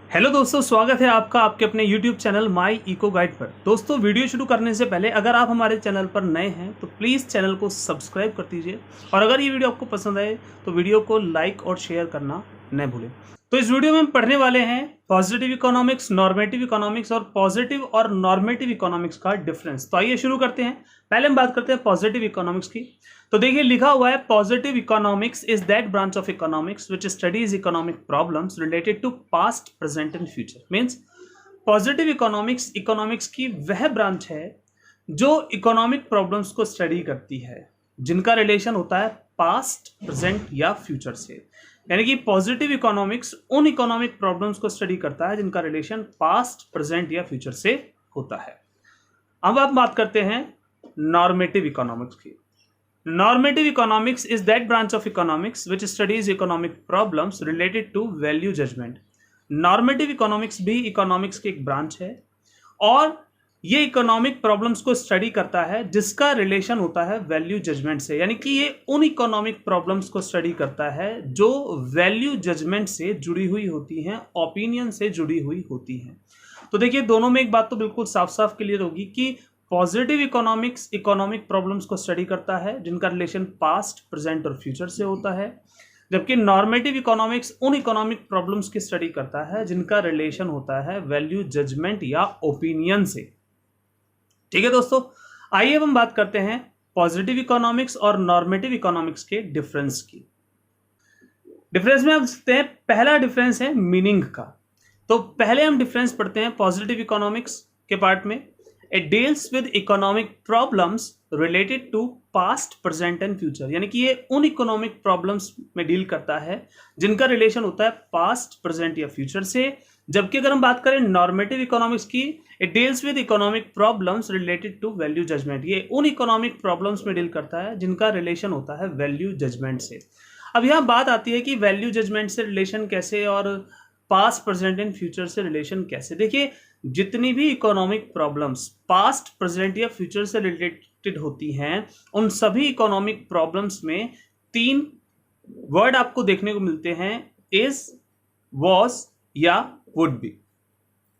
Hello दोस्तों, स्वागत है आपका आपके अपने YouTube channel my eco guide पर। दोस्तों, वीडियो शुरू करने से पहले अगर आप हमारे चैनल पर नए हैं तो प्लीज़ चैनल को सब्सक्राइब कर दीजिए और अगर ये वीडियो आपको पसंद आए तो वीडियो को लाइक और शेयर करना न भूलें। तो इस वीडियो में हम पढ़ने वाले हैं पॉजिटिव इकोनॉमिक्स, नॉर्मेटिव इकोनॉमिक्स और पॉजिटिव और नॉर्मेटिव इकोनॉमिक्स का डिफरेंस। तो आइए शुरू करते हैं। पहले हम बात करते हैं पॉजिटिव इकोनॉमिक्स की। तो देखिए, लिखा हुआ है positive economics is that branch of economics which studies economic problems related to past, present and future. Means positive economics economics की वह ब्रांच है जो इकोनॉमिक प्रॉब्लम्स को स्टडी करती है जिनका रिलेशन होता है पास्ट, प्रेजेंट या फ्यूचर से। यानी कि पॉजिटिव इकोनॉमिक्स उन इकोनॉमिक प्रॉब्लम्स को स्टडी करता है जिनका रिलेशन पास्ट, प्रेजेंट या फ्यूचर से होता है। अब आप बात करते हैं नॉर्मेटिव इकोनॉमिक्स की। Normative economics is that branch of economics which studies economic problems related to value judgment. Normative economics भी economics की एक ब्रांच है और ये इकोनॉमिक प्रॉब्लम्स को स्टडी करता है जिसका रिलेशन होता है वैल्यू जजमेंट से। यानी कि ये उन इकोनॉमिक प्रॉब्लम्स को स्टडी करता है जो वैल्यू जजमेंट से जुड़ी हुई होती हैं, ओपिनियन से जुड़ी हुई होती हैं। तो देखिए, दोनों में एक बात तो बिल्कुल साफ साफ क्लियर होगी कि पॉजिटिव इकोनॉमिक्स इकोनॉमिक प्रॉब्लम्स को स्टडी करता है जिनका रिलेशन पास्ट, प्रेजेंट और फ्यूचर से होता है, जबकि नॉर्मेटिव इकोनॉमिक्स उन इकोनॉमिक प्रॉब्लम्स की स्टडी करता है जिनका रिलेशन होता है वैल्यू जजमेंट या ओपिनियन से। ठीक है दोस्तों, आइए अब हम बात करते हैं पॉजिटिव इकोनॉमिक्स और नॉर्मेटिव इकोनॉमिक्स के डिफरेंस की। डिफरेंस में हम देखते हैं, पहला डिफरेंस है मीनिंग का। तो पहले हम डिफरेंस पढ़ते हैं पॉजिटिव इकोनॉमिक्स के पार्ट में। It deals with economic problems related to past, present and future। यानी कि ये उन इकोनॉमिक प्रॉब्लम्स में डील करता है जिनका रिलेशन होता है पास्ट, प्रेजेंट या फ्यूचर से। जबकि अगर हम बात करें नॉर्मेटिव इकोनॉमिक्स की, it deals with economic problems related to value judgement. ये उन इकोनॉमिक प्रॉब्लम्स में डील करता है जिनका रिलेशन होता है वैल्यू जजमेंट से। अब यहाँ बात आती है कि वैल्यू जजमेंट से रिलेशन कैसे और पास्ट, प्रेजेंट एंड फ्यूचर से रिलेशन कैसे। देखिए, जितनी भी इकोनॉमिक प्रॉब्लम्स पास्ट, प्रेजेंट या फ्यूचर से रिलेटेड होती हैं, उन सभी इकोनॉमिक प्रॉब्लम्स में तीन वर्ड आपको देखने को मिलते हैं, इज, वॉज या वुड बी।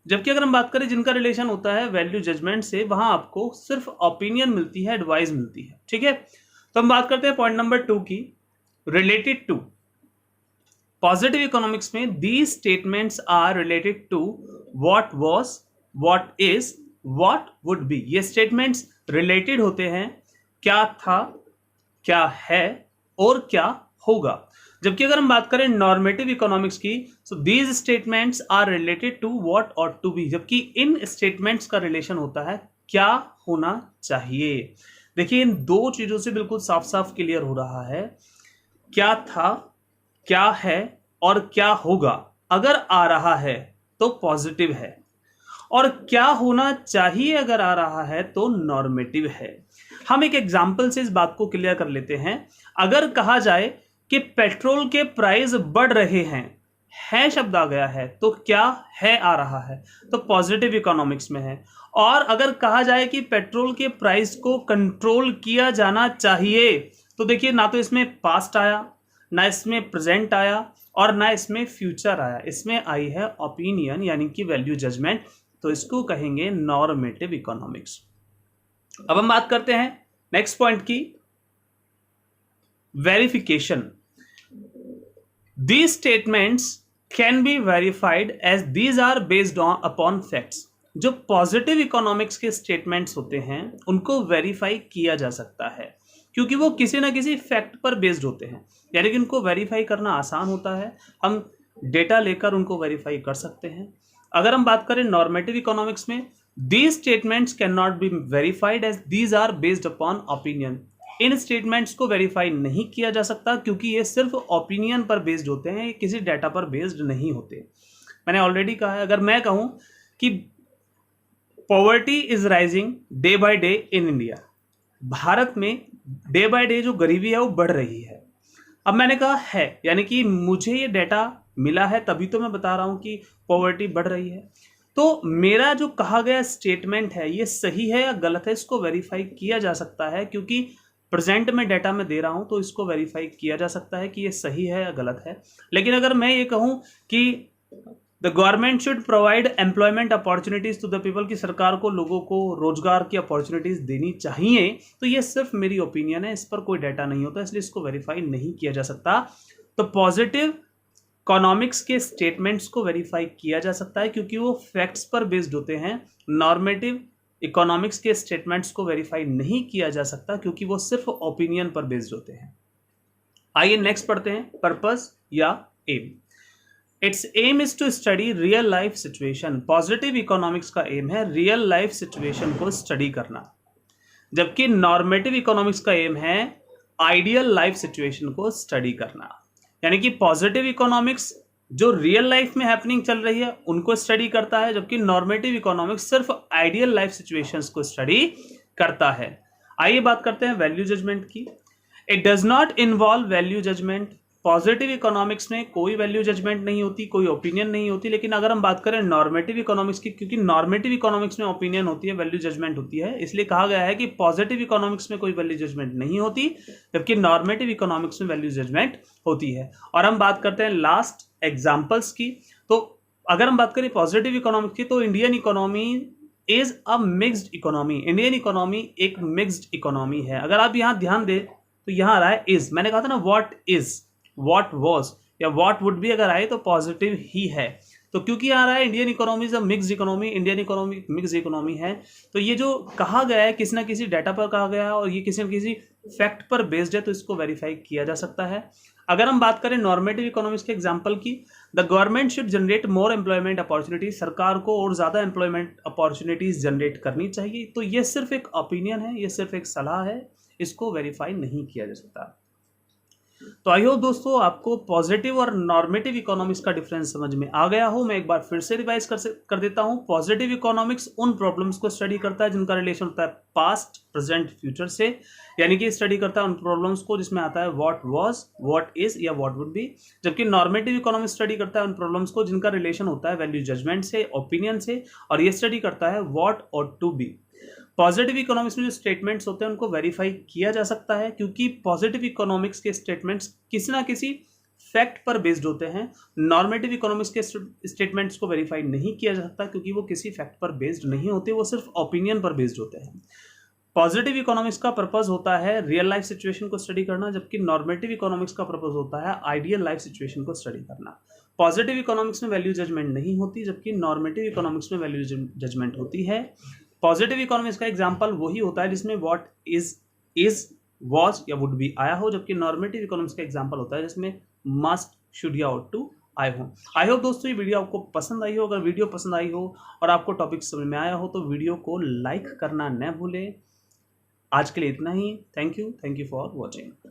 जबकि अगर हम बात करें जिनका रिलेशन होता है वैल्यू जजमेंट से, वहां आपको सिर्फ ओपिनियन मिलती है, एडवाइस मिलती है। ठीक है, तो हम बात करते हैं पॉइंट नंबर 2 की, रिलेटेड टू। पॉजिटिव इकोनॉमिक्स में these statements are related to what was, what is, what would be. ये स्टेटमेंट्स रिलेटेड होते हैं क्या था, क्या है और क्या होगा। जबकि अगर हम बात करें नॉर्मेटिव इकोनॉमिक्स की, so these statements are related to what ought to be. जबकि इन स्टेटमेंट्स का रिलेशन होता है क्या होना चाहिए। देखिए, इन दो चीजों से बिल्कुल साफ साफ क्लियर हो रहा है, क्या था, क्या है और क्या होगा अगर आ रहा है तो पॉजिटिव है, और क्या होना चाहिए अगर आ रहा है तो नॉर्मेटिव है। हम एक एग्जांपल से इस बात को क्लियर कर लेते हैं। अगर कहा जाए कि पेट्रोल के प्राइस बढ़ रहे हैं, है शब्द आ गया है, तो क्या है आ रहा है तो पॉजिटिव इकोनॉमिक्स में है। और अगर कहा जाए कि पेट्रोल के प्राइस को कंट्रोल किया जाना चाहिए, तो देखिए, ना तो इसमें पास्ट आया, ना इसमें प्रेजेंट आया और ना इसमें फ्यूचर आया, इसमें आई है ओपिनियन यानी कि वैल्यू जजमेंट। तो इसको कहेंगे नॉर्मेटिव इकोनॉमिक्स। अब हम बात करते हैं नेक्स्ट पॉइंट की, verification. These statements can be verified as these are based on upon facts. जो पॉजिटिव इकोनॉमिक्स के स्टेटमेंट्स होते हैं उनको वेरीफाई किया जा सकता है क्योंकि वो किसी ना किसी फैक्ट पर बेस्ड होते हैं। यानी कि उनको वेरीफाई करना आसान होता है, हम डेटा लेकर उनको वेरीफाई कर सकते हैं। अगर हम बात करें नॉर्मेटिव इकोनॉमिक्स में, these statements can not be verified as these are based upon opinion. इन स्टेटमेंट्स को वेरीफाई नहीं किया जा सकता क्योंकि ये सिर्फ ओपिनियन पर बेस्ड होते हैं, ये किसी डाटा पर बेस्ड नहीं होते। मैंने ऑलरेडी कहा है, अगर मैं कहूं कि poverty is rising day by day in India, Bharat में डे बाय डे जो गरीबी है वो बढ़ रही है। अब मैंने कहा है, यानी कि मुझे ये डाटा मिला है तभी तो मैं बता रहा हूं कि पॉवर्टी बढ़ रही है। तो मेरा जो कहा गया स्टेटमेंट है ये सही है या गलत है, इसको वेरीफाई किया जा सकता है क्योंकि प्रेजेंट में डाटा में दे रहा हूं, तो इसको वेरीफाई किया जा सकता है कि ये सही है या गलत है। लेकिन अगर मैं ये कहूं कि the government should provide employment opportunities to the people, की सरकार को लोगों को रोजगार की अपॉर्चुनिटीज देनी चाहिए। तो ये सिर्फ मेरी ओपिनियन है, इस पर कोई डाटा नहीं होता, इसलिए इसको वेरीफाई नहीं किया जा सकता। तो पॉजिटिव इकोनॉमिक्स के स्टेटमेंट्स को वेरीफाई किया जा सकता है क्योंकि वो फैक्ट्स पर बेस्ड होते हैं। नॉर्मेटिव इकोनॉमिक्स के स्टेटमेंट्स को वेरीफाई नहीं किया जा सकता क्योंकि वो सिर्फ ओपिनियन पर बेस्ड होते हैं। आइए नेक्स्ट पढ़ते हैं, पर्पस या aim. Its aim is to study real life situation. Positive economics का एम है रियल लाइफ सिचुएशन को स्टडी करना, जबकि नॉर्मेटिव इकोनॉमिक्स का एम है आइडियल लाइफ सिचुएशन को स्टडी करना। यानी कि पॉजिटिव इकोनॉमिक्स जो रियल लाइफ में हैपनिंग चल रही है उनको स्टडी करता है, जबकि नॉर्मेटिव इकोनॉमिक्स सिर्फ आइडियल लाइफ सिचुएशंस को स्टडी करता है। आइए बात करते हैं वैल्यू जजमेंट की। It does not involve value judgement. Positive economics में कोई वैल्यू जजमेंट नहीं होती, कोई ओपिनियन नहीं होती। लेकिन अगर हम बात करें नॉर्मेटिव इकोनॉमिक्स की, क्योंकि नॉर्मेटिव इकोनॉमिक्स में ओपिनियन होती है, वैल्यू जजमेंट होती है, इसलिए कहा गया है कि पॉजिटिव इकोनॉमिक्स में कोई वैल्यू जजमेंट नहीं होती, जबकि नॉर्मेटिव इकोनॉमिक्स में वैल्यू जजमेंट होती है। और हम बात करते हैं लास्ट एग्जाम्पल्स की। तो अगर हम बात करें पॉजिटिव इकोनॉमिक्स की, तो Indian economy is a mixed economy. Indian economy एक मिक्स्ड इकोनॉमी है। अगर आप यहाँ ध्यान दें तो यहाँ आ रहा है इज। मैंने कहा था ना व्हाट इज, व्हाट वॉज या व्हाट वुड बी, अगर आए तो पॉजिटिव ही है। तो क्योंकि आ रहा है Indian economy is a mixed economy, Indian economy mixed economy है, तो ये जो कहा गया है किसी ना किसी डाटा पर कहा गया है और ये किसी न किसी फैक्ट पर बेस्ड है, तो इसको वेरीफाई किया जा सकता है। अगर हम बात करें नॉर्मेटिव इकोनॉमिक्स के एग्जांपल की, the government should generate more employment opportunities. सरकार को और ज्यादा एम्प्लॉयमेंट अपॉर्चुनिटीज जनरेट करनी चाहिए। तो ये सिर्फ एक ओपिनियन है, ये सिर्फ एक सलाह है, इसको वेरीफाई नहीं किया जा सकता। तो आई होप दोस्तों आपको पॉजिटिव और नॉर्मेटिव इकोनॉमिक्स का डिफरेंस समझ में आ गया हो। मैं एक बार फिर से रिवाइज कर देता हूं। पॉजिटिव इकोनॉमिक्स उन प्रॉब्लम्स को स्टडी करता है जिनका रिलेशन होता है पास्ट, प्रेजेंट, फ्यूचर से, यानी कि स्टडी करता है उन प्रॉब्लम्स को जिसमें आता है व्हाट वाज, व्हाट इज या व्हाट वुड बी। जबकि नॉर्मेटिव इकोनॉमिक्स स्टडी करता है उन प्रॉब्लम्स को जिनका रिलेशन होता है वैल्यू जजमेंट से, ओपिनियन से, और ये स्टडी करता है व्हाट और टू बी। पॉजिटिव इकोनॉमिक्स में जो स्टेटमेंट्स होते हैं उनको वेरीफाई किया जा सकता है क्योंकि पॉजिटिव इकोनॉमिक्स के स्टेटमेंट्स किसी ना किसी फैक्ट पर बेस्ड होते हैं। नॉर्मेटिव इकोनॉमिक्स के स्टेटमेंट्स को वेरीफाई नहीं किया जा सकता क्योंकि वो किसी फैक्ट पर बेस्ड नहीं होते, वो सिर्फ ओपिनियन पर बेस्ड होते हैं। पॉजिटिव इकोनॉमिक्स का पर्पस होता है रियल लाइफ सिचुएशन को स्टडी करना, जबकि नॉर्मेटिव इकोनॉमिक्स का पर्पस होता है आइडियल लाइफ सिचुएशन को स्टडी करना। पॉजिटिव इकोनॉमिक्स में वैल्यू जजमेंट नहीं होती, जबकि नॉर्मेटिव इकोनॉमिक्स में वैल्यू जजमेंट होती है। पॉजिटिव इकोनॉमिक्स का एग्जांपल वही होता है जिसमें व्हाट इज वाज या वुड बी आया हो, जबकि नॉर्मेटिव इकोनॉमिक्स का एग्जांपल होता है जिसमें मस्ट, शुड या ought टू आए हो। आई होप दोस्तों ये वीडियो आपको पसंद आई हो। अगर वीडियो पसंद आई हो और आपको टॉपिक समझ में आया हो तो वीडियो को लाइक करना न भूलें। आज के लिए इतना ही। Thank you for watching.